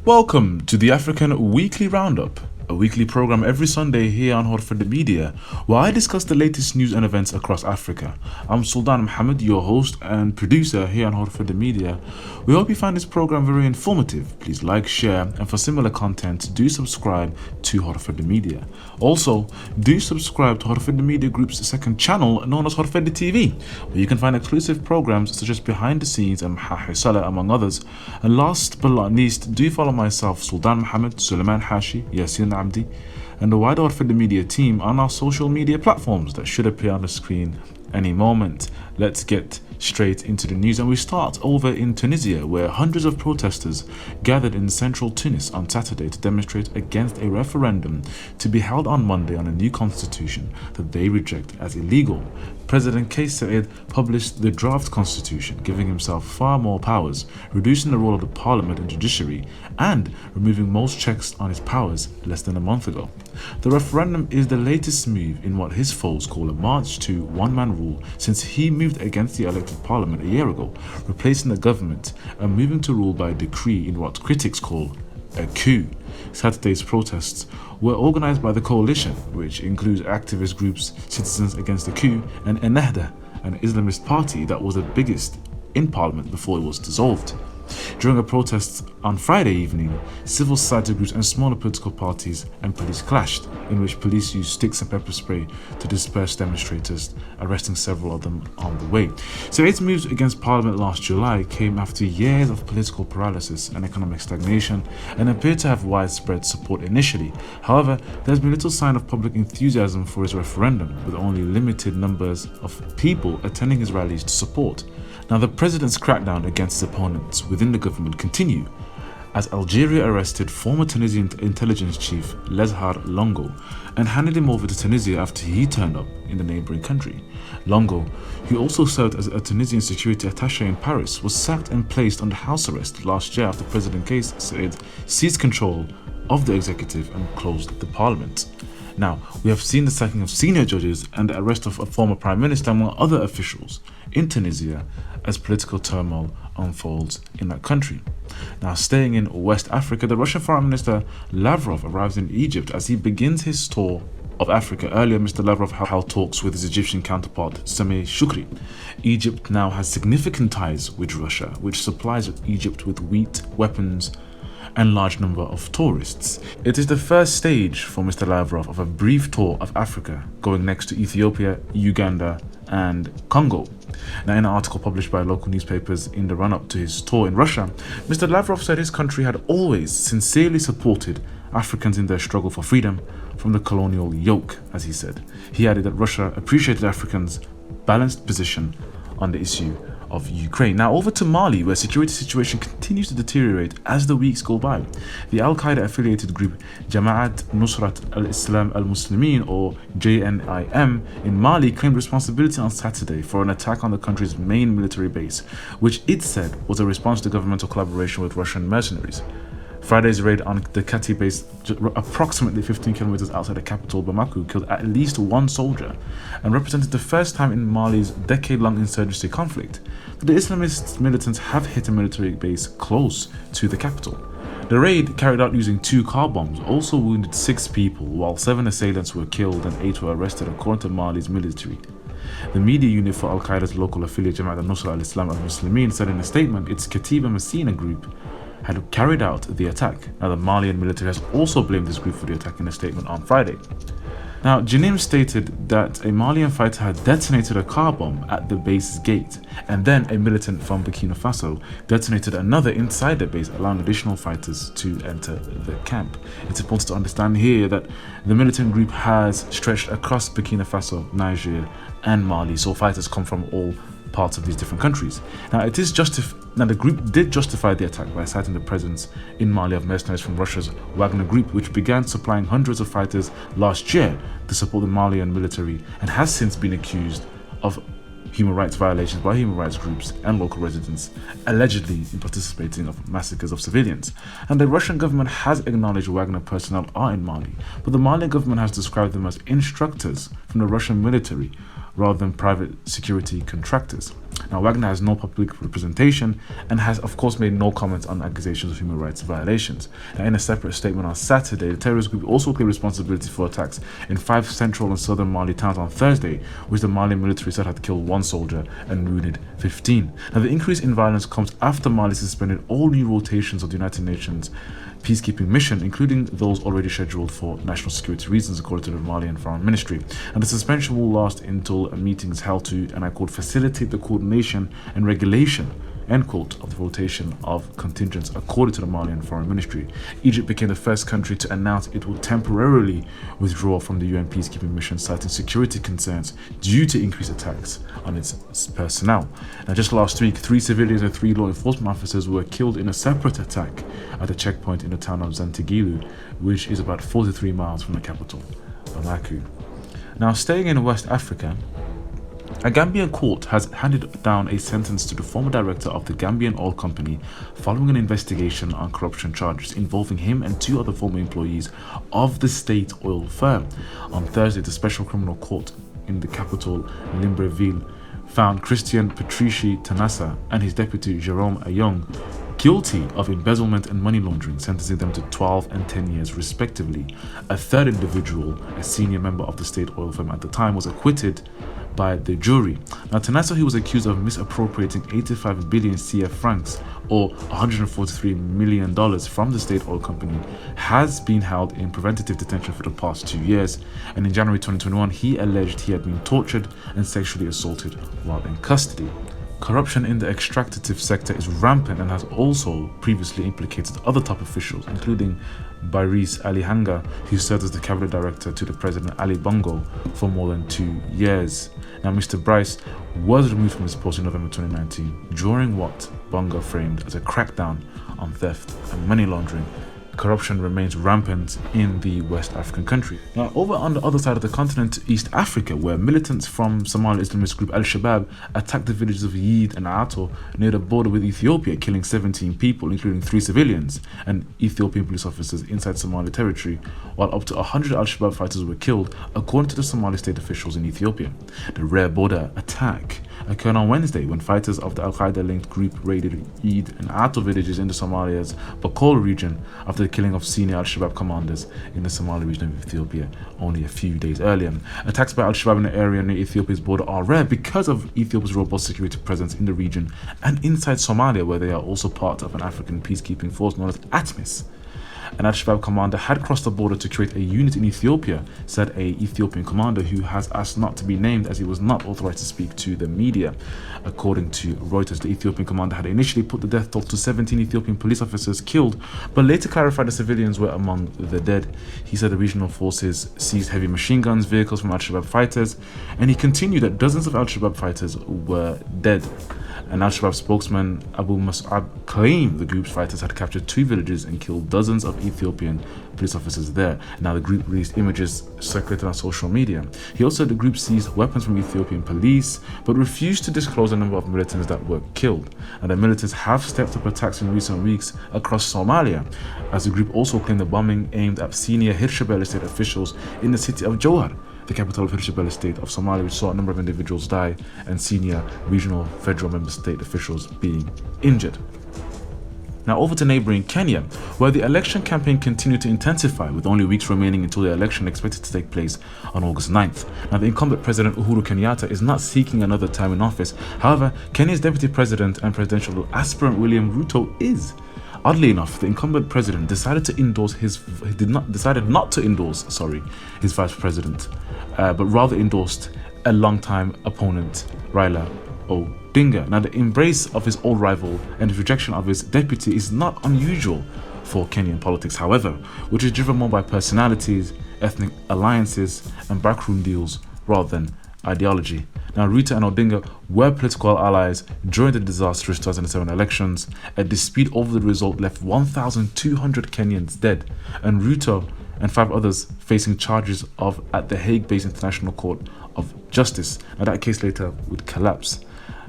Welcome to the African Weekly Roundup, a weekly program every Sunday here on HORUFADHI Media, where I discuss the latest news and events across Africa. I'm Sultan Mohammed, your host and producer here on HORUFADHI Media. We hope you find this program very informative. Please like, share, and for similar content, do subscribe to HORUFADHI Media. Also, do subscribe to HORUFADHI Media Group's second channel known as HORUFADHI TV, where you can find exclusive programs such as Behind the Scenes and Salah, among others. And last but not least, do follow myself, Sultan Mohammed, Suleiman Hashi, Yasin Abdi, and the wider HORUFADHI Media team on our social media platforms that should appear on the screen any moment. Let's get straight into the news, and we start over in Tunisia, where hundreds of protesters gathered in central Tunis on Saturday to demonstrate against a referendum to be held on Monday on a new constitution that they reject as illegal. President Kais Saied published the draft constitution, giving himself far more powers, reducing the role of the parliament and judiciary, and removing most checks on his powers less than a month ago. The referendum is the latest move in what his foes call a march to one-man rule, since he moved against the elected parliament a year ago, replacing the government and moving to rule by decree in what critics call a coup. Saturday's protests were organized by the coalition, which includes activist groups Citizens Against the Coup and Ennahda, an Islamist party that was the biggest in parliament before it was dissolved. During a protest on Friday evening, civil society groups and smaller political parties and police clashed, in which police used sticks and pepper spray to disperse demonstrators, arresting several of them on the way. Said's moves against parliament last July came after years of political paralysis and economic stagnation and appeared to have widespread support initially. However, there's been little sign of public enthusiasm for his referendum, with only limited numbers of people attending his rallies to support. Now, the president's crackdown against his opponents within the government continue, as Algeria arrested former Tunisian intelligence chief Lezhar Longo and handed him over to Tunisia after he turned up in the neighboring country. Longo, who also served as a Tunisian security attaché in Paris, was sacked and placed under house arrest last year after President Kais Saied seized control of the executive and closed the parliament. Now, we have seen the sacking of senior judges and the arrest of a former prime minister, among other officials, in Tunisia as political turmoil unfolds in that country. Now, staying in West Africa, the Russian Foreign Minister Lavrov arrives in Egypt as he begins his tour of Africa. Earlier, Mr. Lavrov held talks with his Egyptian counterpart, Sameh Shoukry. Egypt now has significant ties with Russia, which supplies Egypt with wheat, weapons, and large number of tourists. It is the first stage for Mr. Lavrov of a brief tour of Africa, going next to Ethiopia, Uganda, and Congo. Now, in an article published by local newspapers in the run-up to his tour in Russia, Mr. Lavrov said his country had always sincerely supported Africans in their struggle for freedom from the colonial yoke, as he said. He added that Russia appreciated Africans' balanced position on the issue of Ukraine. Now, over to Mali, where security situation continues to deteriorate as the weeks go by. The Al-Qaeda affiliated group Jamaat Nusrat al-Islam al-Muslimin, or JNIM, in Mali claimed responsibility on Saturday for an attack on the country's main military base, which it said was a response to governmental collaboration with Russian mercenaries. Friday's raid on the Kati base, approximately 15 kilometers outside the capital Bamako, killed at least one soldier and represented the first time in Mali's decade-long insurgency conflict that the Islamist militants have hit a military base close to the capital. The raid, carried out using 2 car bombs, also wounded 6 people, while 7 assailants were killed and 8 were arrested, according to Mali's military. The media unit for Al-Qaeda's local affiliate Jamaat al-Nusra al-Islam al-Muslimin said in a statement its Katiba Messina group had carried out the attack. Now, the Malian military has also blamed this group for the attack in a statement on Friday. Now, JNIM stated that a Malian fighter had detonated a car bomb at the base's gate, and then a militant from Burkina Faso detonated another inside the base, allowing additional fighters to enter the camp. It's important to understand here that the militant group has stretched across Burkina Faso, Niger, and Mali, so fighters come from all parts of these different countries. Now, the group did justify the attack by citing the presence in Mali of mercenaries from Russia's Wagner Group, which began supplying hundreds of fighters last year to support the Malian military and has since been accused of human rights violations by human rights groups and local residents, allegedly in participating in massacres of civilians. And the Russian government has acknowledged Wagner personnel are in Mali, but the Malian government has described them as instructors from the Russian military rather than private security contractors. Now, Wagner has no public representation and has, of course, made no comments on accusations of human rights violations. Now, in a separate statement on Saturday, the terrorist group also claimed responsibility for attacks in 5 central and southern Mali towns on Thursday, which the Mali military said had killed 1 soldier and wounded 15. Now, the increase in violence comes after Mali suspended all new rotations of the United Nations peacekeeping mission, including those already scheduled for national security reasons, according to the Malian Foreign Ministry. And the suspension will last until a meeting is held to, and I quote, facilitate the coordination and regulation, end quote, of the rotation of contingents, according to the Malian Foreign Ministry. Egypt became the first country to announce it will temporarily withdraw from the UN peacekeeping mission, citing security concerns due to increased attacks on its personnel. Now, just last week, 3 civilians and 3 law enforcement officers were killed in a separate attack at a checkpoint in the town of Zantigilu, which is about 43 miles from the capital, Bamako. Now, staying in West Africa, a Gambian court has handed down a sentence to the former director of the Gambian oil company following an investigation on corruption charges involving him and 2 other former employees of the state oil firm. On Thursday, the Special Criminal Court in the capital, Libreville, found Christian Patrici Tanassa and his deputy Jerome Ayong guilty of embezzlement and money laundering, sentencing them to 12 and 10 years respectively. A third individual, a senior member of the state oil firm at the time, was acquitted by the jury. Now, Tanassa, who was accused of misappropriating 85 billion CF francs or $143 million from the state oil company, has been held in preventative detention for the past 2 years. And in January 2021, he alleged he had been tortured and sexually assaulted while in custody. Corruption in the extractive sector is rampant and has also previously implicated other top officials, including Baris Ali Hanga, who served as the cabinet director to the president Ali Bongo for more than 2 years. Now, Mr. Bryce was removed from his post in November 2019 during what Bongo framed as a crackdown on theft and money laundering. Corruption remains rampant in the West African country. Now, over on the other side of the continent, East Africa, where militants from Somali Islamist group Al-Shabab attacked the villages of Yeed and Ato near the border with Ethiopia, killing 17 people, including 3 civilians and Ethiopian police officers inside Somali territory, while up to 100 Al-Shabab fighters were killed, according to the Somali state officials in Ethiopia. The rare border attack occurred on Wednesday when fighters of the Al-Qaeda-linked group raided Yeed and Ato villages in the Somalia's Bakol region after the killing of senior Al-Shabab commanders in the Somali region of Ethiopia only a few days earlier. Attacks by Al-Shabab in the area near Ethiopia's border are rare because of Ethiopia's robust security presence in the region and inside Somalia, where they are also part of an African peacekeeping force known as ATMIS. An Al-Shabab commander had crossed the border to create a unit in Ethiopia, said a Ethiopian commander who has asked not to be named as he was not authorized to speak to the media. According to Reuters, the Ethiopian commander had initially put the death toll to 17 Ethiopian police officers killed, but later clarified the civilians were among the dead. He said the regional forces seized heavy machine guns, vehicles from Al-Shabab fighters, and he continued that dozens of Al-Shabab fighters were dead. An Al-Shabab spokesman, Abu Mus'ab, claimed the group's fighters had captured 2 villages and killed dozens of Ethiopian police officers there. Now, the group released images circulated on social media. He also said the group seized weapons from Ethiopian police, but refused to disclose the number of militants that were killed. And the militants have stepped up attacks in recent weeks across Somalia, as the group also claimed the bombing aimed at senior Hirshabelle state officials in the city of Jowhar, the capital of Hirshabelle state of Somalia, which saw a number of individuals die and senior regional federal member state officials being injured. Now, over to neighboring Kenya, where the election campaign continued to intensify, with only weeks remaining until the election expected to take place on August 9th. Now, the incumbent president Uhuru Kenyatta is not seeking another term in office. However, Kenya's deputy president and presidential aspirant William Ruto is. Oddly enough, the incumbent president decided not to endorse his vice president, but rather endorsed a longtime opponent, Raila Odinga. Now, the embrace of his old rival and the rejection of his deputy is not unusual for Kenyan politics, however, which is driven more by personalities, ethnic alliances, and backroom deals rather than ideology. Now, Ruto and Odinga were political allies during the disastrous 2007 elections. A dispute over the result left 1,200 Kenyans dead, and Ruto and 5 others facing charges at the Hague-based International Court of Justice. Now, that case later would collapse.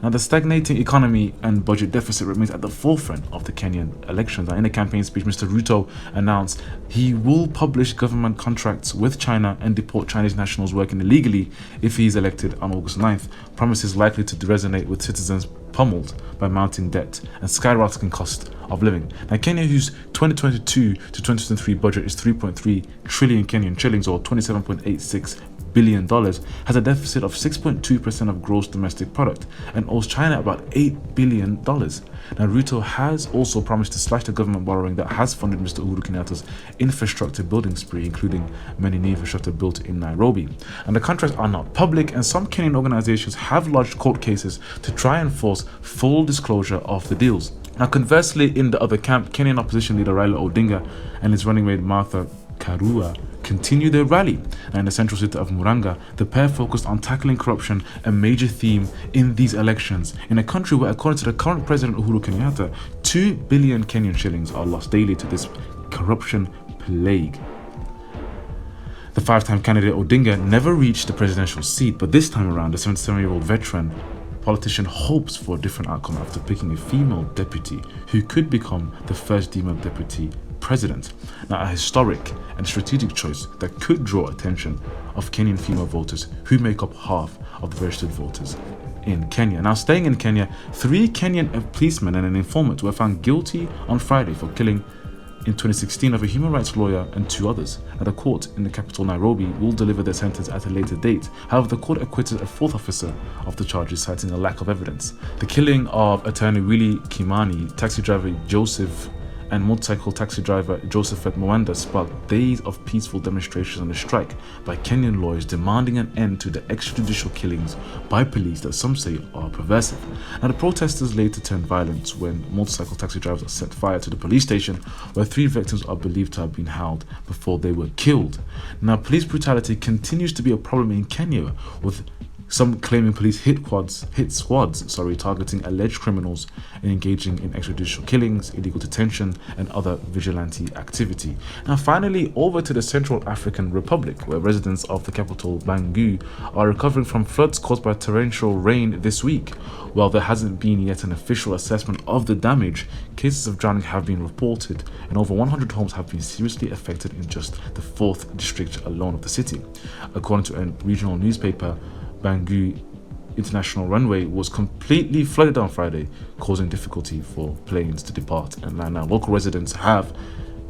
Now, the stagnating economy and budget deficit remains at the forefront of the Kenyan elections. And in a campaign speech, Mr. Ruto announced he will publish government contracts with China and deport Chinese nationals working illegally if he is elected on August 9th. Promises likely to resonate with citizens pummeled by mounting debt and skyrocketing cost of living. Now, Kenya, whose 2022 to 2023 budget is 3.3 trillion Kenyan shillings or $27.86 billion, has a deficit of 6.2% of gross domestic product and owes China about $8 billion. Now, Ruto has also promised to slash the government borrowing that has funded Mr. Uhuru Kenyatta's infrastructure building spree, including many new infrastructure built in Nairobi. And the contracts are not public, and some Kenyan organizations have lodged court cases to try and force full disclosure of the deals. Now, conversely, in the other camp, Kenyan opposition leader Raila Odinga and his running mate Martha Karua continue their rally. Now, in the central city of Muranga, the pair focused on tackling corruption, a major theme in these elections, in a country where, according to the current president Uhuru Kenyatta, 2 billion Kenyan shillings are lost daily to this corruption plague. The five-time candidate Odinga never reached the presidential seat, but this time around, the 77-year-old veteran politician hopes for a different outcome after picking a female deputy who could become the first female deputy president. Now, a historic and strategic choice that could draw attention of Kenyan female voters who make up half of the registered voters in Kenya. Now, staying in Kenya, 3 Kenyan policemen and an informant were found guilty on Friday for killing in 2016 of a human rights lawyer and 2 others. Now, the court in the capital Nairobi will deliver their sentence at a later date. However, the court acquitted a 4th officer of the charges, citing a lack of evidence. The killing of attorney Willie Kimani, taxi driver Joseph and motorcycle taxi driver Josephat Mwanda sparked days of peaceful demonstrations and a strike by Kenyan lawyers demanding an end to the extrajudicial killings by police that some say are pervasive. Now, the protesters later turned violent when motorcycle taxi drivers set fire to the police station, where 3 victims are believed to have been held before they were killed. Now, police brutality continues to be a problem in Kenya, with some claiming police hit squads targeting alleged criminals and engaging in extrajudicial killings, illegal detention, and other vigilante activity. Now, finally, over to the Central African Republic, where residents of the capital Bangui are recovering from floods caused by torrential rain this week. While there hasn't been yet an official assessment of the damage, cases of drowning have been reported, and over 100 homes have been seriously affected in just the 4th district alone of the city. According to a regional newspaper, Bangui International Runway was completely flooded on Friday, causing difficulty for planes to depart. And now local residents have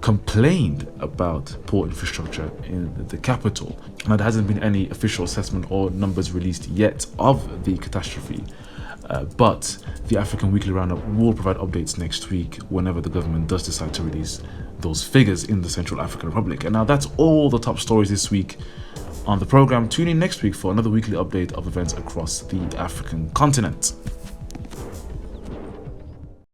complained about poor infrastructure in the capital. Now, there hasn't been any official assessment or numbers released yet of the catastrophe, but the African Weekly Roundup will provide updates next week whenever the government does decide to release those figures in the Central African Republic. And now that's all the top stories this week on the program. Tune in next week for another weekly update of events across the African continent.